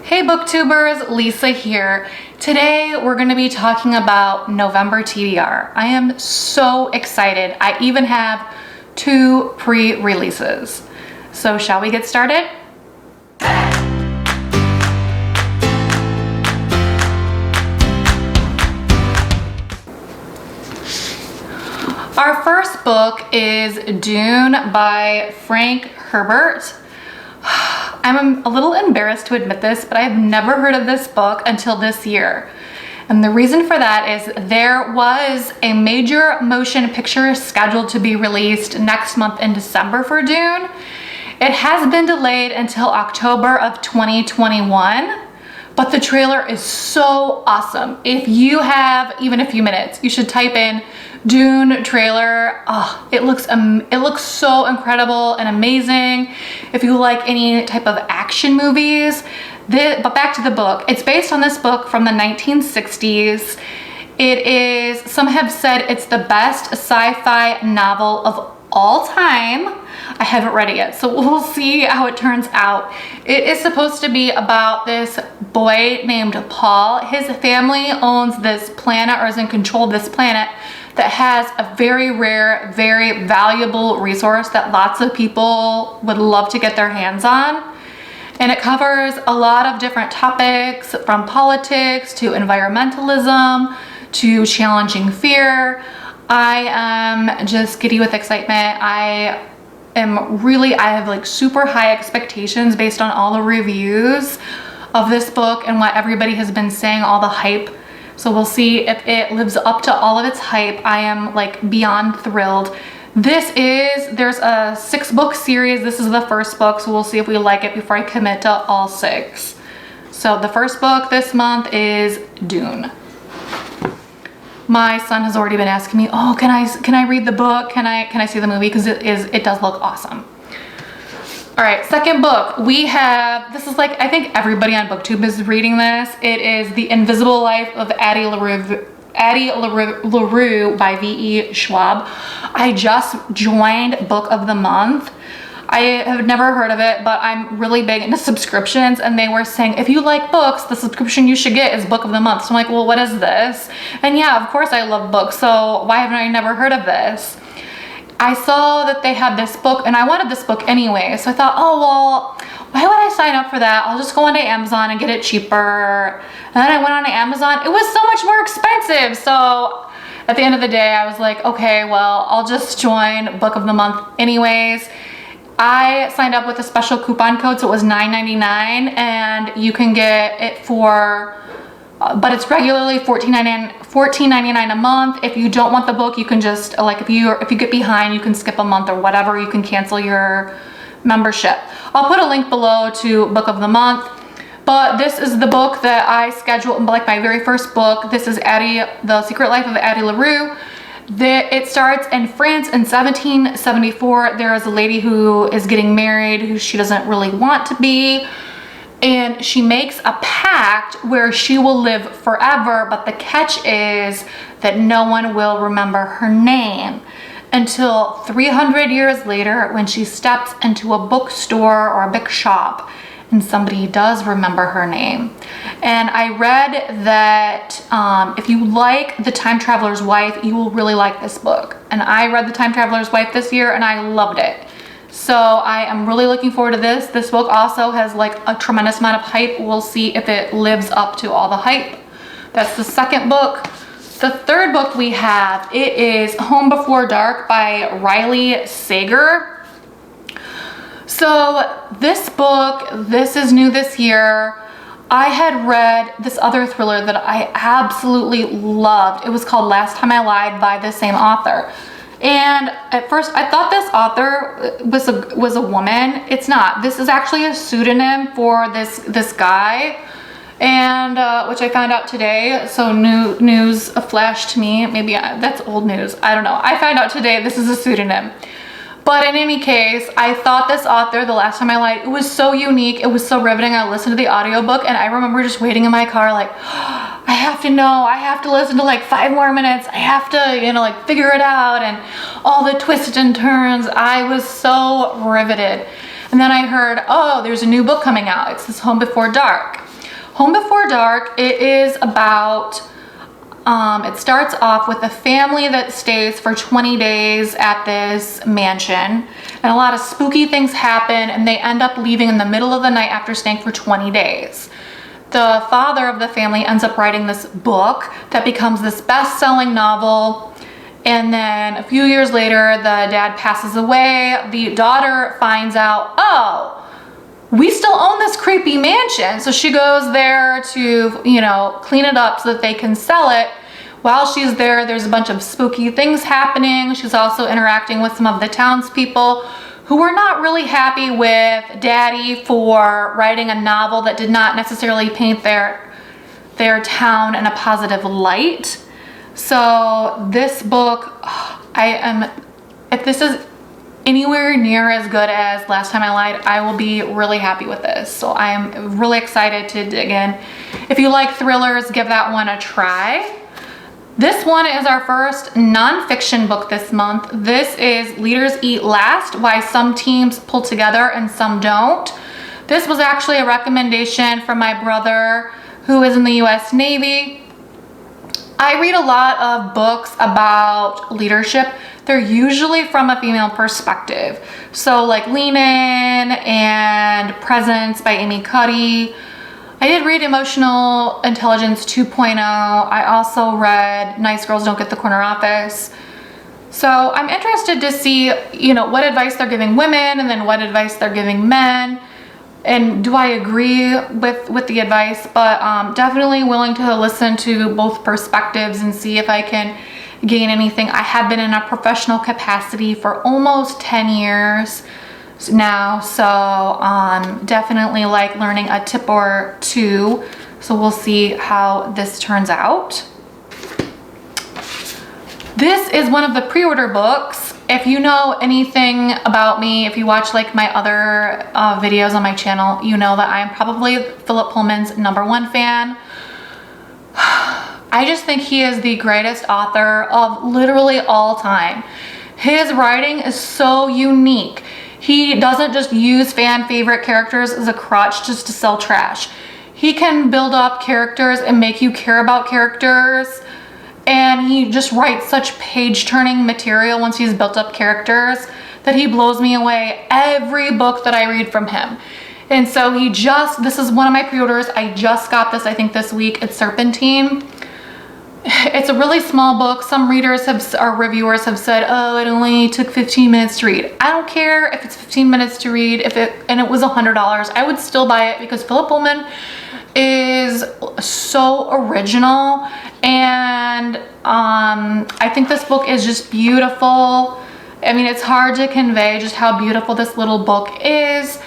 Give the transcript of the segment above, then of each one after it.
Hey booktubers, Lisa here. Today we're going to be talking about November TBR. I am so excited. I even have 2 pre-releases. So shall we get started? Our first book is Dune by Frank Herbert. I'm a little embarrassed to admit this, but I've never heard of this book until this year. And the reason for that is there was a major motion picture scheduled to be released next month in December for Dune. It has been delayed until October of 2021, but the trailer is so awesome. If you have even a few minutes, you should type in Dune trailer. Oh, it looks so incredible and amazing. If you like any type of action movies, but back to the book. It's based on this book from the 1960s. It is, some have said it's the best sci-fi novel of all time. I haven't read it yet, so we'll see how it turns out. It is supposed to be about this boy named Paul. His family owns this planet, or is in control of this planet, that has a very rare, very valuable resource that lots of people would love to get their hands on. And it covers a lot of different topics, from politics to environmentalism to challenging fear. I am just giddy with excitement. I have like super high expectations based on all the reviews of this book and what everybody has been saying, all the hype. So we'll see if it lives up to all of its hype. I am like beyond thrilled. There's a 6-book series. This is the first book, so we'll see if we like it before I commit to all 6. So the first book this month is Dune. My son has already been asking me, oh, can I read the book? Can I see the movie? Because it does look awesome. All right, second book. We have, this is like, I think everybody on BookTube is reading this. It is The Invisible Life of Addie LaRue by V.E. Schwab. I just joined Book of the Month. I have never heard of it, but I'm really big into subscriptions, and they were saying, if you like books, the subscription you should get is Book of the Month. So I'm like, well, what is this? And yeah, of course I love books, so why haven't I never heard of this? I saw that they had this book, and I wanted this book anyway, so I thought, oh, well, why would I sign up for that? I'll just go onto Amazon and get it cheaper. And then I went on Amazon. It was so much more expensive. So at the end of the day, I was like, okay, well, I'll just join Book of the Month anyways. I signed up with a special coupon code, so it was $9.99, and you can get it for, but it's regularly $14.99 a month. If you don't want the book, you can just, like, if you get behind, you can skip a month or whatever. You can cancel your membership. I'll put a link below to Book of the Month. But this is the book that I scheduled, like my very first book. This is Addie, The Secret Life of Addie LaRue. It starts in France in 1774. There is a lady who is getting married who she doesn't really want to be. And she makes a pact where she will live forever, but the catch is that no one will remember her name until 300 years later, when she steps into a bookstore or a bookshop and somebody does remember her name. And I read that if you like The Time Traveler's Wife, you will really like this book. And I read The Time Traveler's Wife this year and I loved it. So I am really looking forward to this. This book also has like a tremendous amount of hype. We'll see if it lives up to all the hype. That's the second book. The third book we have, it is Home Before Dark by Riley Sager. So this book, this is new this year. I had read this other thriller that I absolutely loved. It was called Last Time I Lied by the same author. And at first I thought this author was a woman. It's not. This is actually a pseudonym for this guy, and which I found out today. So news flashed to me. Maybe that's old news. I don't know. I found out today this is a pseudonym. But in any case, I thought this author, The Last Time I Lied, it was so unique. It was so riveting. I listened to the audiobook and I remember just waiting in my car like, oh, I have to know. I have to listen to like 5 more minutes. I have to, you know, like figure it out, and all the twists and turns. I was so riveted. And then I heard, oh, there's a new book coming out. It's this Home Before Dark. Home Before Dark, it is about, it starts off with a family that stays for 20 days at this mansion, and a lot of spooky things happen, and they end up leaving in the middle of the night after staying for 20 days. The father of the family ends up writing this book that becomes this best-selling novel, and then a few years later, the dad passes away. The daughter finds out, oh, we still own this creepy mansion. So she goes there to, you know, clean it up so that they can sell it. While she's there, there's a bunch of spooky things happening. She's also interacting with some of the townspeople who were not really happy with Daddy for writing a novel that did not necessarily paint their town in a positive light. So this book, if this is anywhere near as good as Last Time I Lied, I will be really happy with this. So I am really excited to dig in. If you like thrillers, give that one a try. This one is our first nonfiction book this month. This is Leaders Eat Last: Why Some Teams Pull Together and Some Don't. This was actually a recommendation from my brother who is in the US Navy. I read a lot of books about leadership. They're usually from a female perspective. So like Lean In and Presence by Amy Cuddy. I did read Emotional Intelligence 2.0. I also read Nice Girls Don't Get the Corner Office. So I'm interested to see, you know, what advice they're giving women and then what advice they're giving men. And do I agree with the advice? But definitely willing to listen to both perspectives and see if I can gain anything. I have been in a professional capacity for almost 10 years now, so definitely like learning a tip or two. So we'll see how this turns out. This is one of the pre-order books. If you know anything about me, if you watch like my other videos on my channel, you know that I'm probably Philip Pullman's #1 fan. I just think he is the greatest author of literally all time. His writing is so unique. He doesn't just use fan favorite characters as a crutch just to sell trash. He can build up characters and make you care about characters. And he just writes such page-turning material once he's built up characters that he blows me away every book that I read from him. And so this is one of my pre-orders. I just got this, I think this week. It's Serpentine. It's a really small book. Some reviewers have said, oh, it only took 15 minutes to read. I don't care if it's 15 minutes to read, and it was $100. I would still buy it because Philip Pullman is so original, and I think this book is just beautiful. I mean, it's hard to convey just how beautiful this little book is.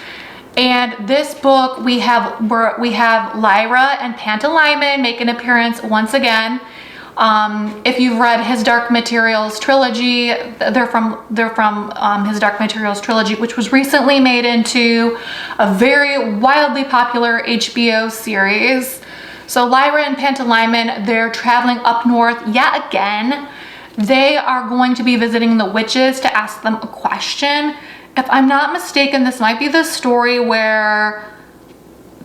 And this book, we have Lyra and Pantalaimon make an appearance once again. If you've read his Dark Materials trilogy, they're from his Dark Materials trilogy, which was recently made into a very wildly popular HBO series. So Lyra and Pantalaimon, they're traveling up north yet again. They are going to be visiting the witches to ask them a question. If I'm not mistaken, this might be the story where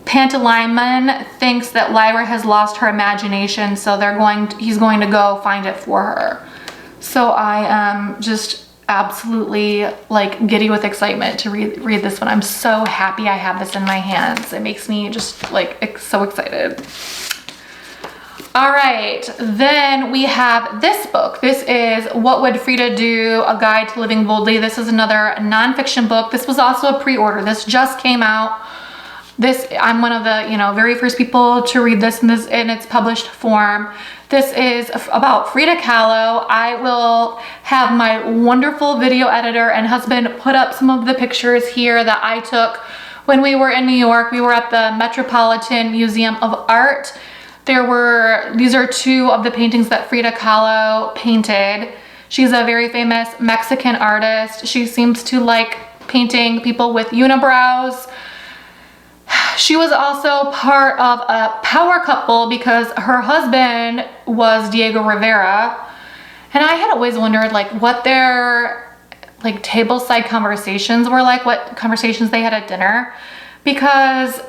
Pantalaimon thinks that Lyra has lost her imagination, so he's going to go find it for her. So I am just absolutely like giddy with excitement to read this one. I'm so happy I have this in my hands. It makes me just like so excited. All right, then we have this book. This is What Would Frida Do? A Guide to Living Boldly. This is another nonfiction book. This was also a pre-order. This just came out. I'm one of the very first people to read this in its published form. This is about Frida Kahlo. I will have my wonderful video editor and husband put up some of the pictures here that I took when we were in New York. We were at the Metropolitan Museum of Art. These are two of the paintings that Frida Kahlo painted. She's a very famous Mexican artist. She seems to like painting people with unibrows. She was also part of a power couple because her husband was Diego Rivera. And I had always wondered what their tableside conversations were like, what conversations they had at dinner. Because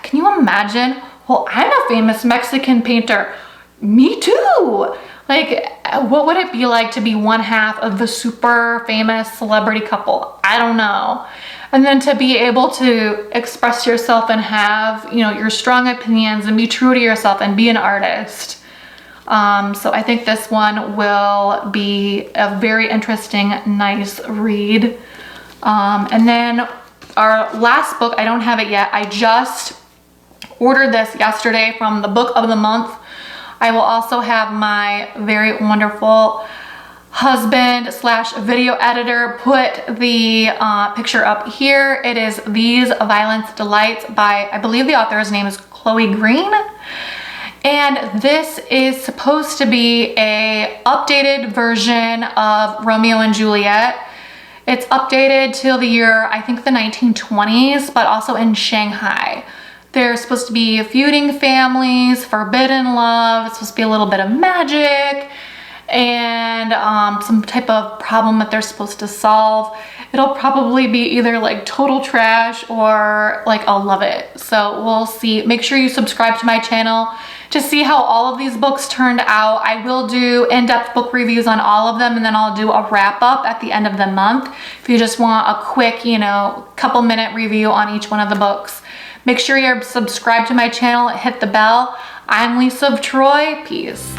can you imagine well, I'm a famous Mexican painter. Me too. Like, what would it be like to be one half of the super famous celebrity couple? I don't know. And then to be able to express yourself and have, you know, your strong opinions and be true to yourself and be an artist. So I think this one will be a very interesting, nice read. And then our last book, I don't have it yet. I just ordered this yesterday from the book of the month. I will also have my very wonderful husband slash video editor put the picture up here. It is These Violence Delights by, I believe the author's name is Chloe Green. And this is supposed to be a updated version of Romeo and Juliet. It's updated till the year, I think the 1920s, but also in Shanghai. There's supposed to be feuding families, forbidden love, it's supposed to be a little bit of magic, and some type of problem that they're supposed to solve. It'll probably be either like total trash or like I'll love it. So we'll see. Make sure you subscribe to my channel to see how all of these books turned out. I will do in-depth book reviews on all of them, and then I'll do a wrap up at the end of the month if you just want a quick, you know, couple minute review on each one of the books. Make sure you're subscribed to my channel, hit the bell. I'm Lisa of Troy. Peace.